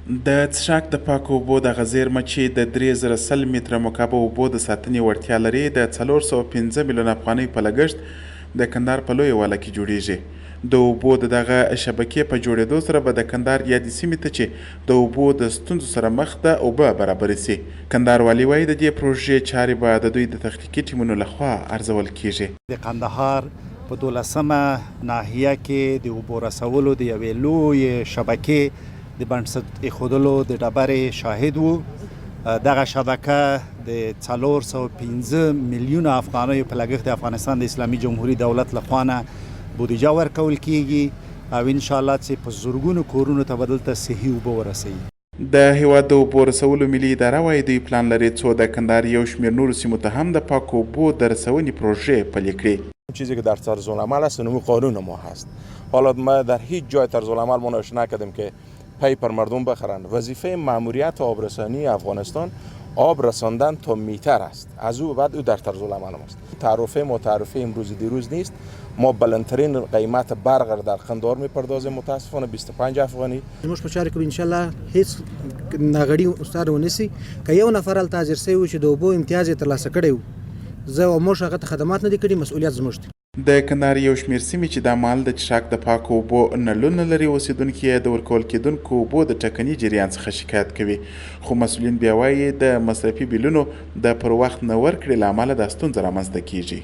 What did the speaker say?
د څښاک د پاکو اوبو دغه زیرمه چې د 3000 متره مکعب اوبو د ساتنې وړتیا لري د 415 میلیون افغانۍ په لګښت د کندهار په لویه واله کې جوړیږي. د اوبو د دغه شبکې په جوړېدو سره به د کندهار یادې سیمې ته چې د اوبو د ستونزو سره مخ ده اوبه برابرې سي. کندهار والي وایي د دې پروژې چارې به د دوی د تخنیکي ټیمونو لخوا ارزول کیږي. د کندهار په 12مه ناحیه کې د اوبو رسولو د یوې لویې شبکې د بنسټ ایښودلو د ډبرې شاهد وو. دغه شبکه د 415 میلیونه افغانیو په لګښت د افغانستان د اسلامي جمهوري دولت لخوا نه بودیجه ورکول کیږي او انشاءالله چې په زرګونو کورونو ته به دلته صحي اوبه ورسوي. د هیواد د اوبو رسولو ملي اداره وایي دوی پلان لري څو د کندهار یو شمېر نورو سیمو ته هم د پاکو اوبو د رسونې پروژه پلي کړي. چیزی که در طرزالعمل است نمو قانون ما هست. حالا ما در هیچ جای طرزالعمل ما نشون نکردیم که پی پر مردم بخرند. وظیفه ماموریت آبرسانی افغانستان آب رساندن تا میتر است. از او بعد او در طرزالعمل است. تعرفه متعرفه امروز دیروز نیست. ما بلندترین قیمت برق در قندهار میپردازیم متاسفانه 25 افغانی. موږ په چارې کې ان شاء الله هیڅ ناغړي استاد ونیسي که یو نفر ال تاجر سوي چې د اوبو امتیاز یې ترلاسه کړی و زه او موږ هغه ته خدمات نه دي کړي مسؤلیت زموږ دی. د کندهار یو شمېر سیمې چې د مال د څښاک د پاکو اوبو نلونه لري اوسېدونکي یې د ورکول کېدونکو اوبو د ټکني جریان څخه شکایت کوي خو مسؤلین بیا وایي د مصرفي بیلونو د پر وخت نه ورکړې له امله دا ستونزه رامنځته کیږي.